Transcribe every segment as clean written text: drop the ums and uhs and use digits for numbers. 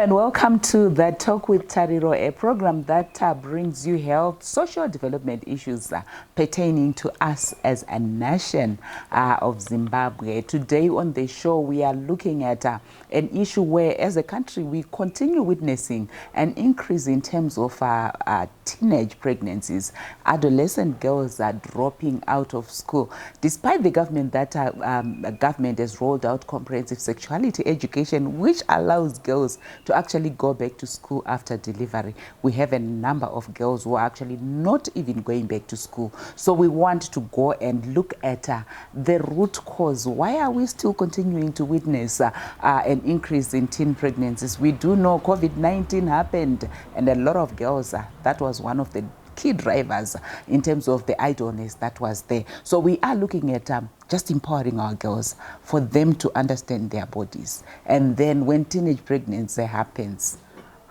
and welcome to The Talk with Tariro, a program that brings you health, social development issues pertaining to us as a nation of Zimbabwe. Today on the show, we are looking at an issue where, as a country, we continue witnessing an increase in terms of teenage pregnancies. Adolescent girls are dropping out of school, despite the government government has rolled out comprehensive sexuality education, which allows girls to actually go back to school after delivery. We have a number of girls who are actually not even going back to school. So we want to go and look at the root cause. Why are we still continuing to witness an increase in teen pregnancies? We do know COVID-19 happened, and a lot of girls, that was one of the key drivers in terms of the idleness that was there. So we are looking at just empowering our girls for them to understand their bodies. And then when teenage pregnancy happens,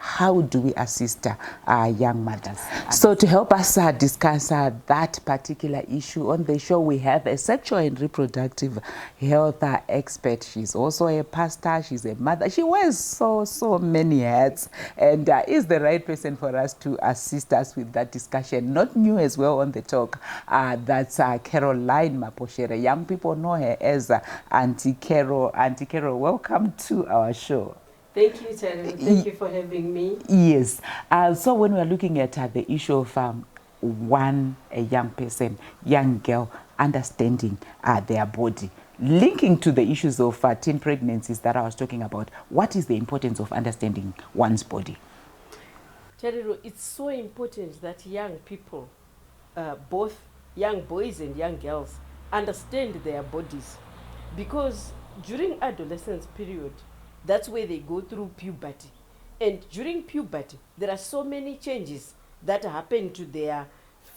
how do we assist young mothers? So to help us discuss that particular issue on the show, we have a sexual and reproductive health expert. She's also a pastor, she's a mother. She wears so many hats, and is the right person for us to assist us with that discussion. Not new as well on the talk. That's Caroline Maposhere. Young people know her as Auntie Carol. Auntie Carol, welcome to our show. Thank you, Terry. Thank you for having me. Yes. So when we're looking at the issue of a young person, young girl, understanding their body, linking to the issues of teen pregnancies that I was talking about, what is the importance of understanding one's body? Terry, it's so important that young people, both young boys and young girls, understand their bodies. Because during adolescence period, that's where they go through puberty. And during puberty, there are so many changes that happen to their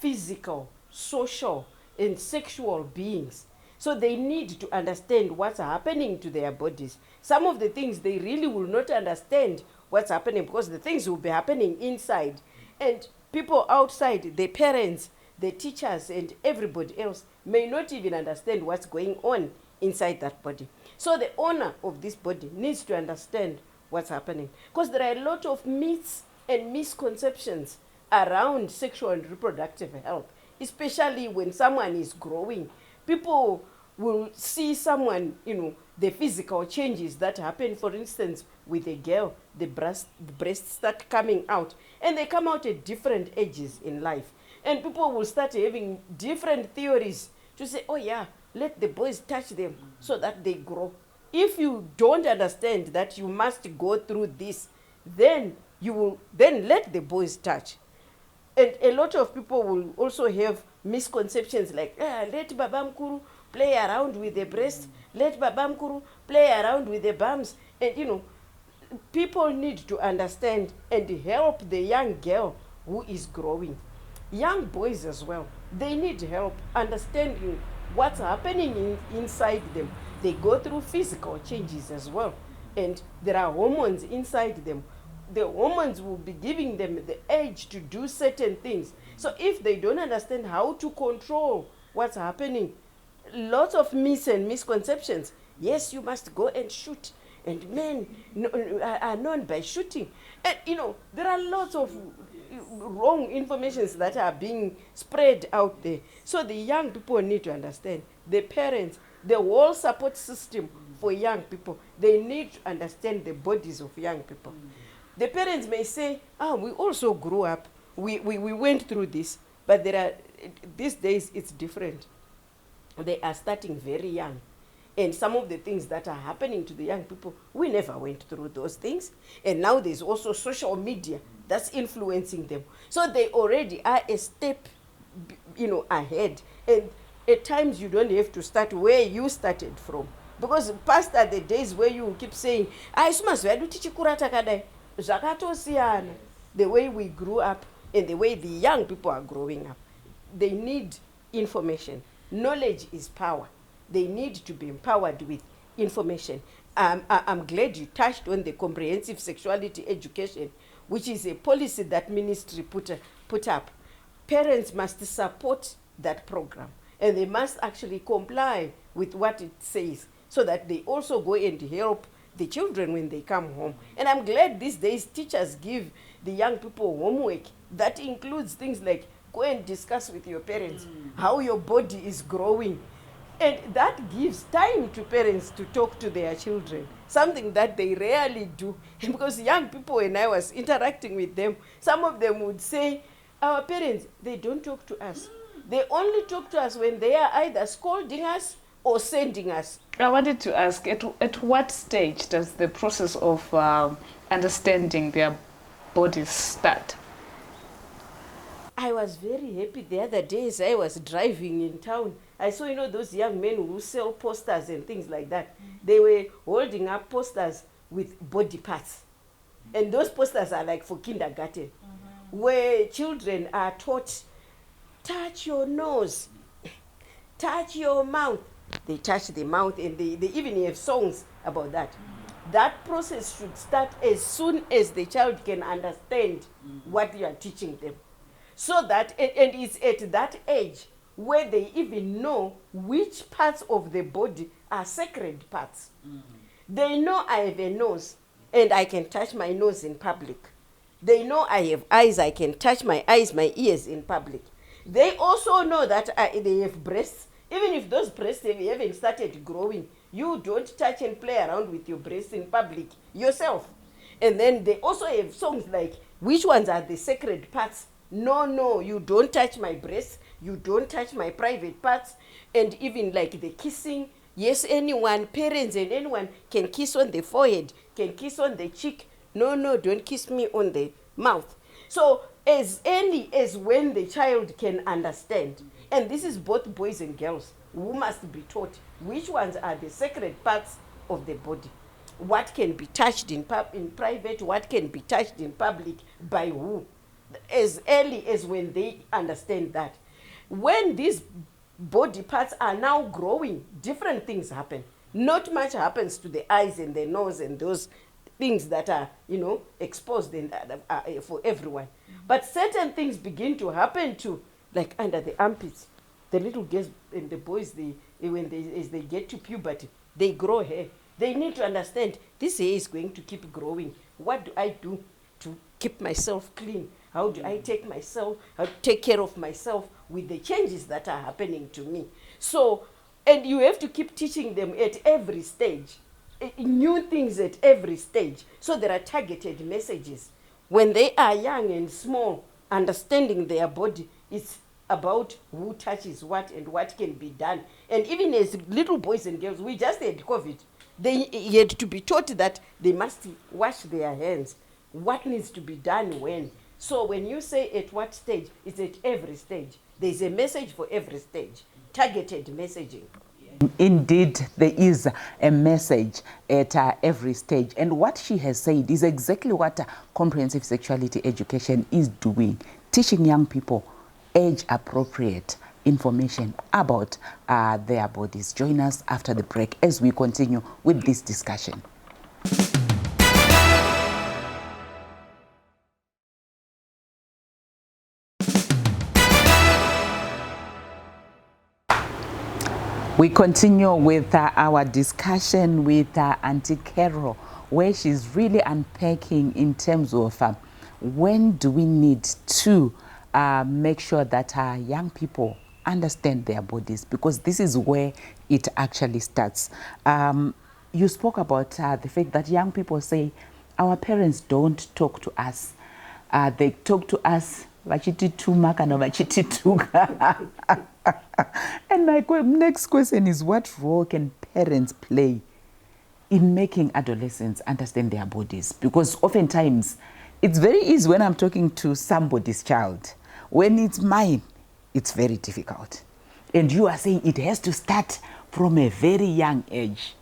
physical, social, and sexual beings. So they need to understand what's happening to their bodies. Some of the things they really will not understand what's happening because the things will be happening inside. And people outside, their parents, the teachers, and everybody else may not even understand what's going on inside that body. So the owner of this body needs to understand what's happening, because there are a lot of myths and misconceptions around sexual and reproductive health, especially when someone is growing. People will see someone, the physical changes that happen, for instance, with a girl, the breasts start coming out, and they come out at different ages in life. And people will start having different theories to say, oh yeah, let the boys touch them so that they grow. If you don't understand that you must go through this, then let the boys touch. And a lot of people will also have misconceptions like, let Babamkuru play around with the breast, let Babamkuru play around with the bums. And people need to understand and help the young girl who is growing. Young boys as well, they need help understanding what's happening inside them. They go through physical changes as well. And there are hormones inside them. The hormones will be giving them the urge to do certain things. So if they don't understand how to control what's happening, lots of myths and misconceptions. Yes, you must go and shoot. And men are known by shooting. And, there are lots of wrong informations that are being spread out there. So the young people need to understand. The parents, the whole support system for young people, they need to understand the bodies of young people. The parents may say, we also grew up, we went through this, but these days it's different. They are starting very young. And some of the things that are happening to the young people, we never went through those things. And now there's also social media that's influencing them. So they already are a step, ahead. And at times you don't have to start where you started from. Because past are the days where you keep saying, the way we grew up and the way the young people are growing up. They need information. Knowledge is power. They need to be empowered with information. I'm glad you touched on the comprehensive sexuality education, which is a policy that ministry put up. Parents must support that program, and they must actually comply with what it says, so that they also go and help the children when they come home. And I'm glad these days teachers give the young people homework that includes things like go and discuss with your parents how your body is growing. And that gives time to parents to talk to their children, something that they rarely do. Because young people, when I was interacting with them, some of them would say, our parents, they don't talk to us. They only talk to us when they are either scolding us or sending us. I wanted to ask, at what stage does the process of understanding their bodies start? I was very happy the other day as I was driving in town. I saw, those young men who sell posters and things like that. They were holding up posters with body parts. And those posters are like for kindergarten, where children are taught, touch your nose, touch your mouth. They touch the mouth, and they even have songs about that. That process should start as soon as the child can understand what you are teaching them. So that, and it's at that age where they even know which parts of the body are sacred parts. They know I have a nose and I can touch my nose in public. They know I have eyes, I can touch my eyes, my ears in public. They also know that they have breasts. Even if those breasts haven't started growing, you don't touch and play around with your breasts in public yourself. And then they also have songs like, which ones are the sacred parts? No, you don't touch my breasts, you don't touch my private parts. And even like the kissing, yes, anyone, parents and anyone can kiss on the forehead, can kiss on the cheek. No, don't kiss me on the mouth. So as early as when the child can understand, and this is both boys and girls who must be taught which ones are the sacred parts of the body, what can be touched in private, what can be touched in public, by who. As early as when they understand that. When these body parts are now growing, different things happen. Not much happens to the eyes and the nose and those things that are, exposed for everyone. But certain things begin to happen to, like under the armpits. The little girls and the boys, as they get to puberty, they grow hair. They need to understand this hair is going to keep growing. What do I do to keep myself clean? How do I take care of myself with the changes that are happening to me? So, and you have to keep teaching them at every stage, new things at every stage. So there are targeted messages. When they are young and small, understanding their body, it's about who touches what and what can be done. And even as little boys and girls, we just had COVID. They had to be taught that they must wash their hands. What needs to be done when? So when you say at what stage, it's at every stage. There's a message for every stage, targeted messaging. Indeed, there is a message at every stage. And what she has said is exactly what comprehensive sexuality education is doing, teaching young people age-appropriate information about their bodies. Join us after the break as we continue with this discussion. We continue with our discussion with Auntie Carol, where she's really unpacking in terms of when do we need to make sure that young people understand their bodies, because this is where it actually starts. You spoke about the fact that young people say our parents don't talk to us. They talk to us and my next question is, what role can parents play in making adolescents understand their bodies? Because oftentimes it's very easy when I'm talking to somebody's child. When it's mine, it's very difficult. And you are saying it has to start from a very young age.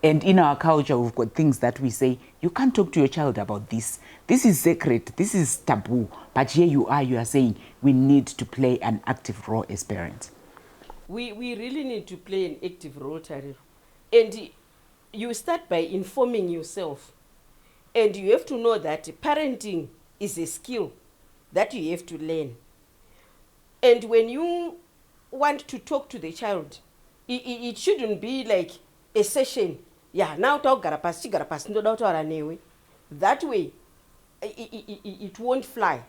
And in our culture, we've got things that we say, you can't talk to your child about this. This is sacred, this is taboo. But here you are saying we need to play an active role as parents. We really need to play an active role, Tariro. And you start by informing yourself. And you have to know that parenting is a skill that you have to learn. And when you want to talk to the child, it shouldn't be like a session Yeah, now chigara pasi ndoda kutaura newe. That way it won't fly.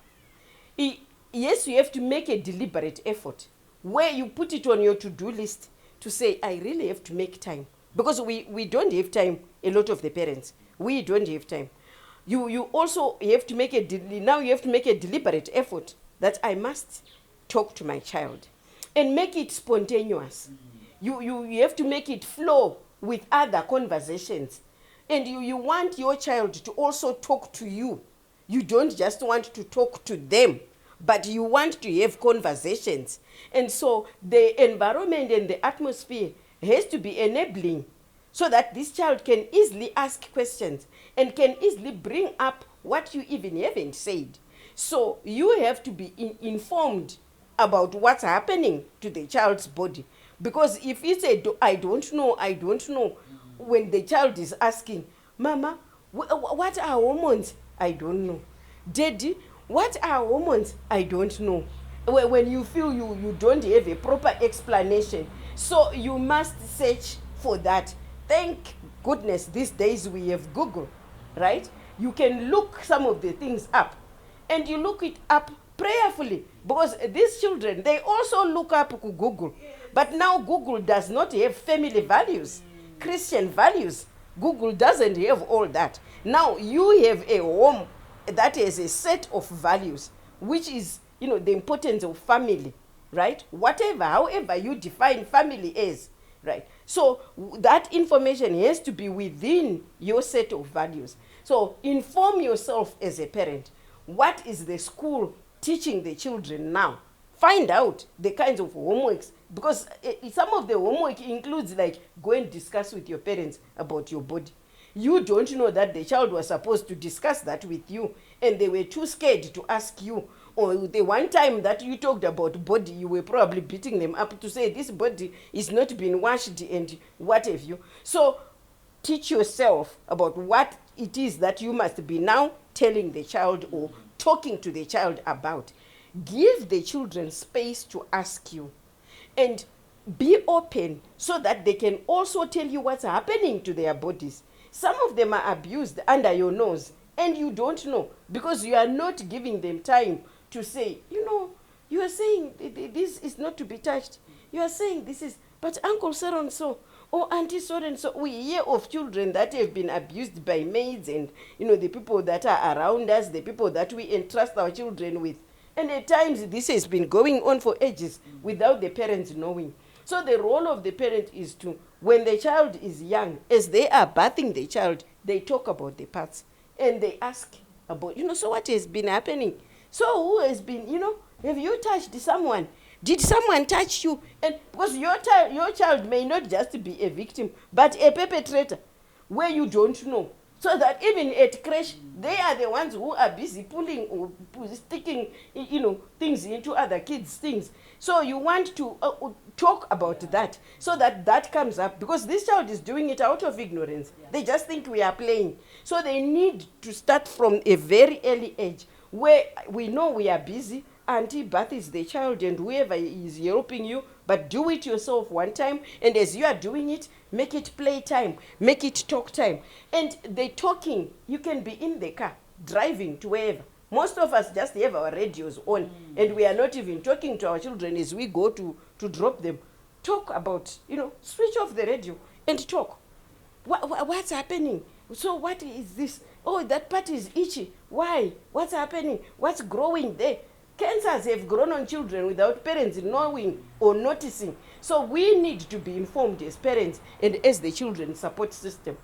Yes, you have to make a deliberate effort where you put it on your to-do list to say, I really have to make time. Because we don't have time, a lot of the parents. We don't have time. You also have to make now you have to make a deliberate effort that I must talk to my child and make it spontaneous. You have to make it flow with other conversations. And you want your child to also talk to you. You don't just want to talk to them, but you want to have conversations. And so the environment and the atmosphere has to be enabling so that this child can easily ask questions and can easily bring up what you even haven't said. So you have to be informed about what's happening to the child's body. Because if it's I don't know, when the child is asking, Mama, what are hormones? I don't know. Daddy, what are hormones? I don't know. When you feel you don't have a proper explanation, so you must search for that. Thank goodness these days we have Google, right? You can look some of the things up, and you look it up prayerfully, because these children, they also look up Google. But now Google does not have family values, Christian values. Google doesn't have all that. Now you have a home that has a set of values, which is, the importance of family, right? However you define family as, right? So that information has to be within your set of values. So inform yourself as a parent. What is the school teaching the children now? Find out the kinds of homeworks, because some of the homework includes like go and discuss with your parents about your body. You don't know that the child was supposed to discuss that with you, and they were too scared to ask you. Or the one time that you talked about body, you were probably beating them up to say this body is not being washed and what have you. So teach yourself about what it is that you must be now telling the child or talking to the child about. Give the children space to ask you, and be open so that they can also tell you what's happening to their bodies. Some of them are abused under your nose and you don't know, because you are not giving them time to say, you are saying this is not to be touched. You are saying this is, but Uncle so and so, or Auntie so and so. We hear of children that have been abused by maids and, the people that are around us, the people that we entrust our children with. And at times this has been going on for ages without the parents knowing. So the role of the parent is to, when the child is young, as they are bathing the child, they talk about the parts and they ask about, so what has been happening? So who has been, have you touched someone? Did someone touch you? And because your child may not just be a victim, but a perpetrator where you don't know. So that even at crash, they are the ones who are busy pulling or sticking, things into other kids' things. So you want to talk about that, so that comes up, because this child is doing it out of ignorance. Yeah. They just think we are playing. So they need to start from a very early age, where we know we are busy. Auntie Bath is the child and whoever is helping you, but do it yourself one time, and as you are doing it, make it play time, make it talk time. And the talking, you can be in the car, driving to wherever. Most of us just have our radios on, and we are not even talking to our children as we go to drop them. Talk about, switch off the radio and talk. What's happening? So what is this? Oh, that part is itchy. Why? What's happening? What's growing there? Cancers have grown on children without parents knowing or noticing. So we need to be informed as parents and as the children's support system.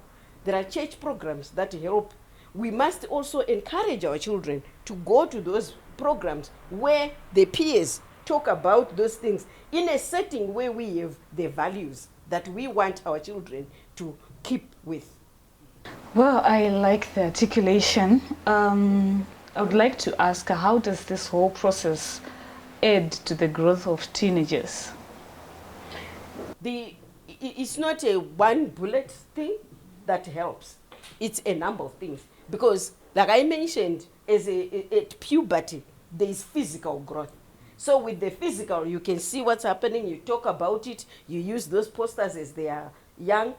There are church programs that help. We must also encourage our children to go to those programs where the peers talk about those things in a setting where we have the values that we want our children to keep with. Well, I like the articulation. I would like to ask, how does this whole process aid to the growth of teenagers? It's not a one bullet thing that helps. It's a number of things. Because, like I mentioned, at puberty, there is physical growth. So with the physical, you can see what's happening, you talk about it, you use those posters as they are young.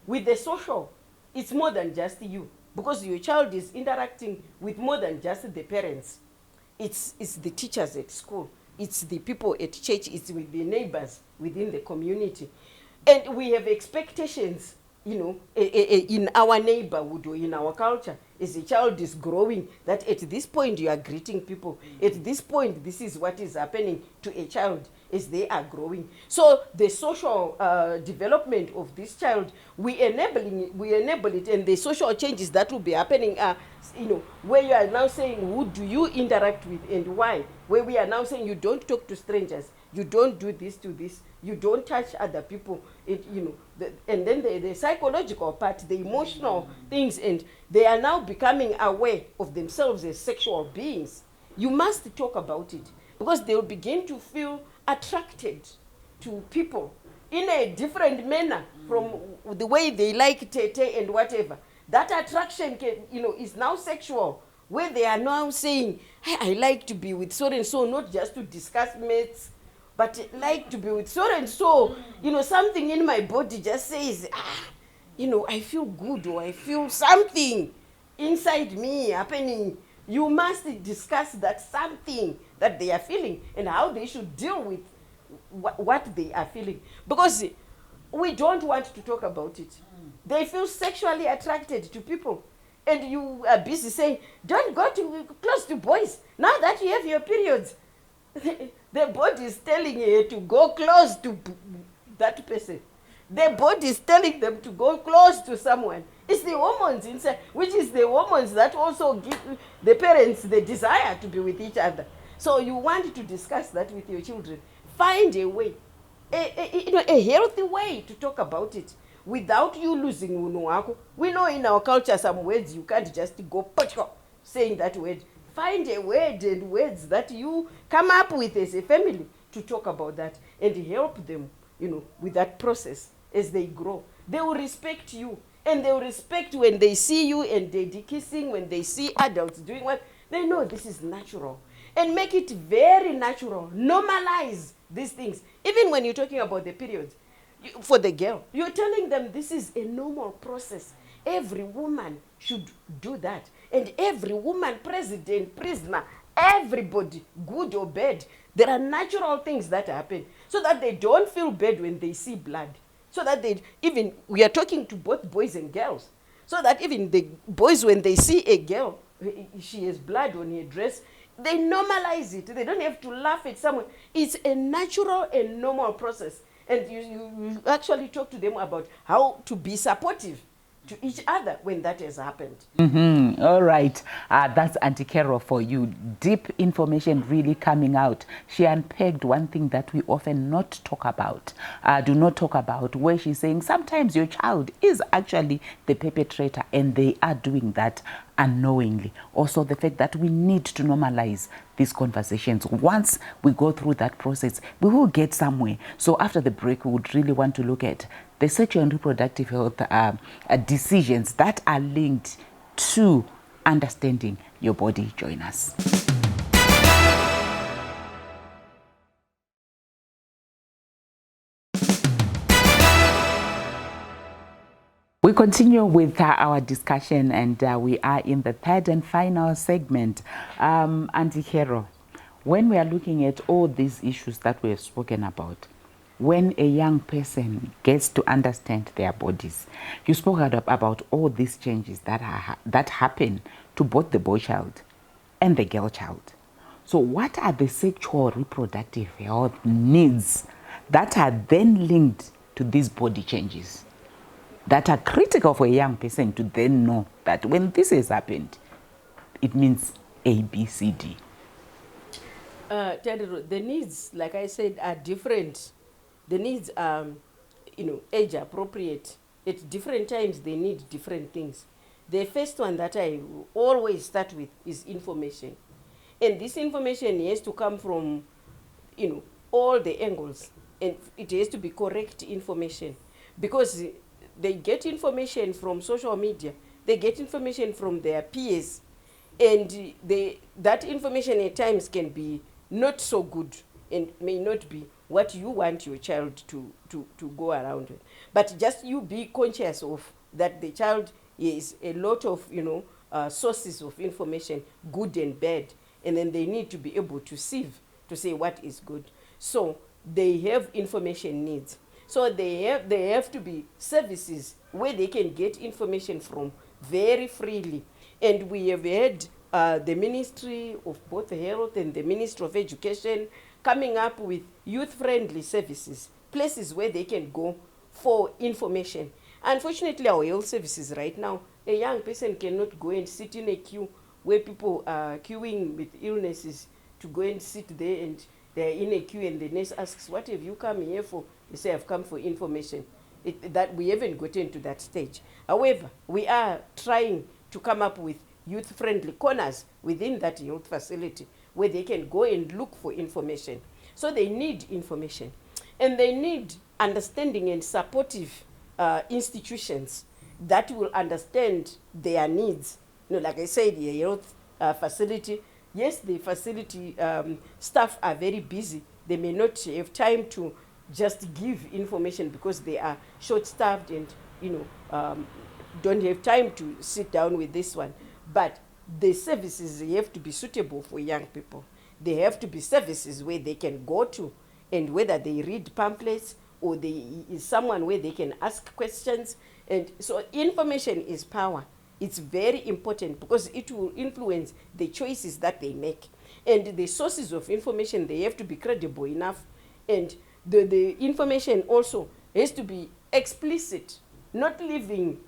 With the social, it's more than just you, because your child is interacting with more than just the parents. It's the teachers at school, it's the people at church, it's with the neighbors within the community. And we have expectations, you know, in our neighborhood or in our culture, as a child is growing, that at this point you are greeting people. At this point, this is what is happening to a child as they are growing. So the social development of this child, we enable it, and the social changes that will be happening are, you know, where you are now saying, who do you interact with and why? Where we are now saying, you don't talk to strangers, you don't do this to this, you don't touch other people, you know, and then the psychological part, the emotional things, and they are now becoming aware of themselves as sexual beings. You must talk about it, because they will begin to feel attracted to people in a different manner from the way they like tete and whatever. That attraction can, you know, is now sexual, where they are now saying, hey, I like to be with so and so, not just to discuss mates, but like to be with so and so. You know, something in my body just says, you know, I feel good, or I feel something inside me happening. You must discuss that something that they are feeling and how they should deal with what they are feeling. Because we don't want to talk about it. They feel sexually attracted to people. And you are busy saying, don't go close to boys. Now that you have your periods, the body is telling you to go close to that person. The body is telling them to go close to someone. It's the hormones inside, which is the hormones that also give the parents the desire to be with each other. So you want to discuss that with your children. Find a way, a healthy way to talk about it without you losing uno. We know in our culture some words you can't just go saying that word. Find a word and words that you come up with as a family to talk about that, and help them, you know, with that process as they grow. They will respect you, and they will respect when they see you and they kissing, when they see adults doing what, they know this is natural. And make it very natural. Normalize these things. Even when you're talking about the periods, for the girl, you're telling them this is a normal process. Every woman should do that. And every woman, president, prisoner, everybody, good or bad, there are natural things that happen, so that they don't feel bad when they see blood. So that they, even, we are talking to both boys and girls, so that even the boys, when they see a girl, she has blood on her dress, they normalize it. They don't have to laugh at someone. It's a natural and normal process. And you actually talk to them about how to be supportive to each other when that has happened. All right. That's Auntie Carol for you. Deep information really coming out. She unpacked one thing that we often not talk about, do not talk about, where she's saying sometimes your child is actually the perpetrator and they are doing that unknowingly. Also the fact that we need to normalize these conversations. Once we go through that process, we will get somewhere. So after the break, we would really want to look at the sexual and reproductive health decisions that are linked to understanding your body. Join us. We continue with our discussion, and we are in the third and final segment. Auntie Hero, when we are looking at all these issues that we have spoken about, when a young person gets to understand their bodies, you spoke about all these changes that happen to both the boy child and the girl child. So what are the sexual reproductive health needs that are then linked to these body changes, that are critical for a young person to then know that when this has happened, it means A, B, C, D? Tariro, the needs, like I said, are different. The needs are, you know, age appropriate. At different times, they need different things. The first one that I always start with is information. And this information has to come from, you know, all the angles. And it has to be correct information. Because they get information from social media. They get information from their peers. And that information at times can be not so good and may not be what you want your child to go around with. But just you be conscious of that the child is a lot of, sources of information, good and bad, and then they need to be able to sieve to say what is good. So they have information needs. So they have to be services where they can get information from very freely. And we have had the Ministry of both Health and the Ministry of Education coming up with youth-friendly services, places where they can go for information. Unfortunately, our health services right now, a young person cannot go and sit in a queue where people are queuing with illnesses to go and sit there, and they're in a queue and the nurse asks, what have you come here for? They say, I've come for information. That we haven't gotten to that stage. However, we are trying to come up with youth-friendly corners within that youth facility where they can go and look for information. So they need information. And they need understanding and supportive institutions that will understand their needs. Like I said, the health facility, yes, the facility staff are very busy. They may not have time to just give information because they are short-staffed and don't have time to sit down with this one. But the services, they have to be suitable for young people. They have to be services where they can go to, and whether they read pamphlets or they is someone where they can ask questions. And so information is power. It's very important because it will influence the choices that they make. And the sources of information, they have to be credible enough. And the information also has to be explicit, not leaving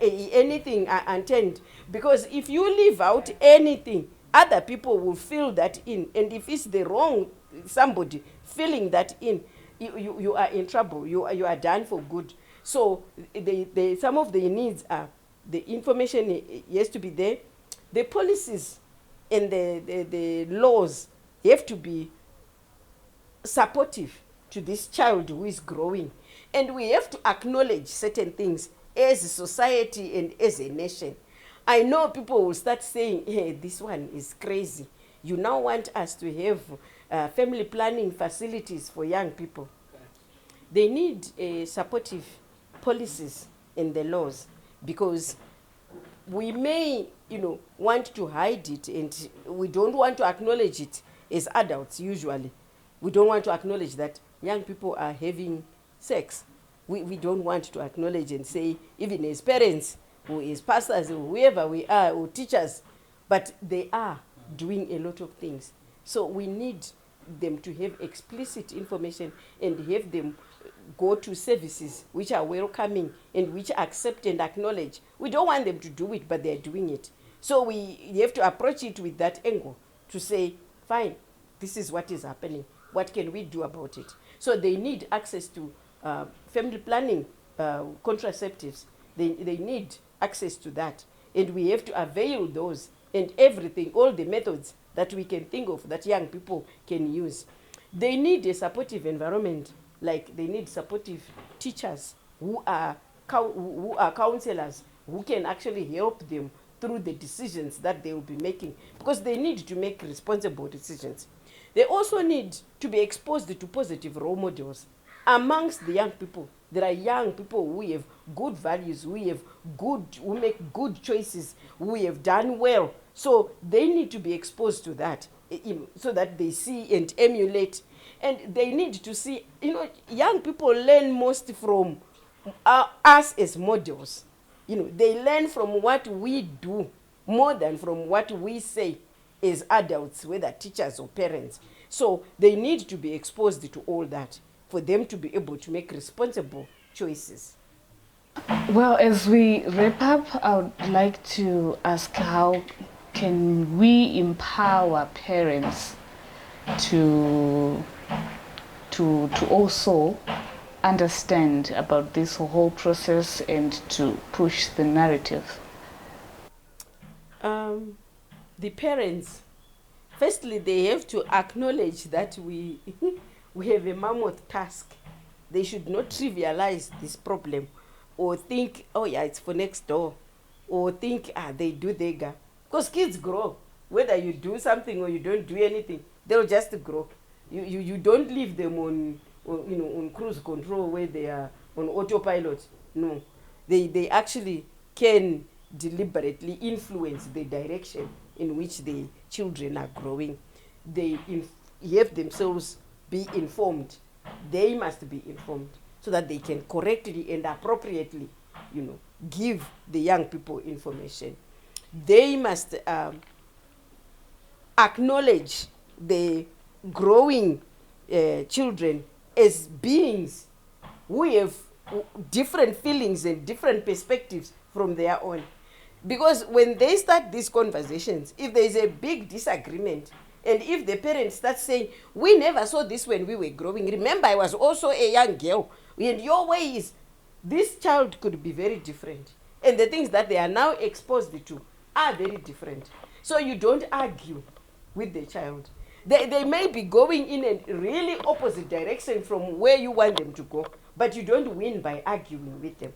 anything untended. Because if you leave out anything, other people will fill that in. And if it's the wrong somebody filling that in, you are in trouble. You are done for good. So some of the needs are the information has to be there. The policies and the laws have to be supportive to this child who is growing. And we have to acknowledge certain things as a society and as a nation. I know people will start saying, hey, this one is crazy. You now want us to have family planning facilities for young people. They need supportive policies in the laws, because we may, want to hide it, and we don't want to acknowledge it as adults usually. We don't want to acknowledge that young people are having sex. We don't want to acknowledge and say, even as parents, or as pastors, or whoever we are, or teachers, but they are doing a lot of things. So we need them to have explicit information and have them go to services which are welcoming and which accept and acknowledge. We don't want them to do it, but they're doing it. So we have to approach it with that angle to say, fine, this is what is happening. What can we do about it? So they need access to family planning contraceptives. They need access to that. And we have to avail those and everything, all the methods that we can think of that young people can use. They need a supportive environment, like they need supportive teachers who are counselors, who can actually help them through the decisions that they will be making, because they need to make responsible decisions. They also need to be exposed to positive role models amongst the young people. There are young people who have good values, who make good choices, who have done well. So they need to be exposed to that, so that they see and emulate. And they need to see, young people learn most from us as models. They learn from what we do more than from what we say as adults, whether teachers or parents. So they need to be exposed to all that for them to be able to make responsible choices. Well, as we wrap up, I would like to ask, how can we empower parents to also understand about this whole process and to push the narrative? The parents, firstly, they have to acknowledge that we have a mammoth task. They should not trivialize this problem or think, oh yeah, it's for next door, or think, they do their. Because kids grow. Whether you do something or you don't do anything, they'll just grow. You don't leave them on cruise control where they are on autopilot. No, they actually can deliberately influence the direction in which the children are growing. They have themselves be informed. They must be informed so that they can correctly and appropriately, give the young people information. They must acknowledge the growing children as beings who have different feelings and different perspectives from their own. Because when they start these conversations, if there is a big disagreement, and if the parents start saying, we never saw this when we were growing, remember I was also a young girl, and your way is, this child could be very different. And the things that they are now exposed to are very different. So you don't argue with the child. They may be going in a really opposite direction from where you want them to go, but you don't win by arguing with them.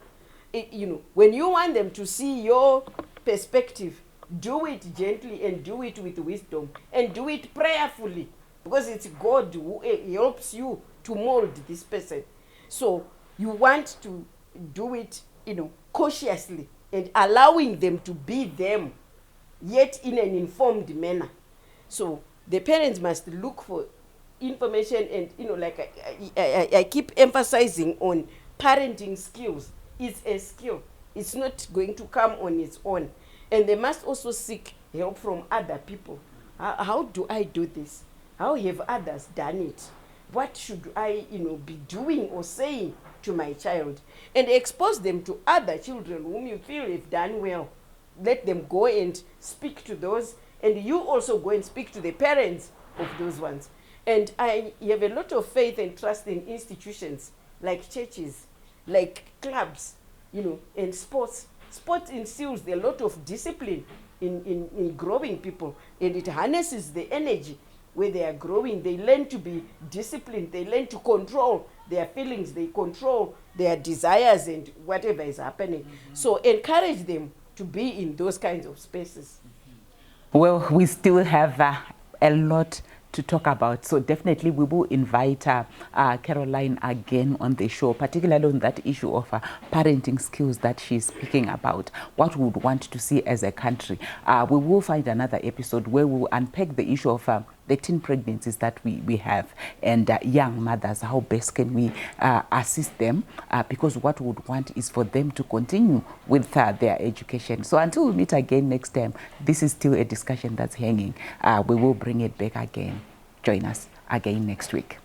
When you want them to see your perspective, do it gently and do it with wisdom and do it prayerfully, because it's God who helps you to mold this person. So you want to do it, cautiously and allowing them to be them, yet in an informed manner. So the parents must look for information, and like I keep emphasizing on parenting skills. It's a skill. It's not going to come on its own. And they must also seek help from other people. How do I do this? How have others done it? What should I, be doing or saying to my child? And expose them to other children whom you feel have done well. Let them go and speak to those, and you also go and speak to the parents of those ones. And I have a lot of faith and trust in institutions like churches, like clubs, and sports. Sport instills a lot of discipline in growing people, and it harnesses the energy where they are growing. They learn to be disciplined. They learn to control their feelings. They control their desires and whatever is happening. Mm-hmm. So encourage them to be in those kinds of spaces. Well, we still have a lot to talk about, so definitely we will invite Caroline again on the show, particularly on that issue of parenting skills that she's speaking about, what we would want to see as a country. We will find another episode where we will unpack the issue of the teen pregnancies that we have, and young mothers, how best can we assist them, because what we would want is for them to continue with their education. So until we meet again next time, this is still a discussion that's hanging. We will bring it back again. Join us again next week.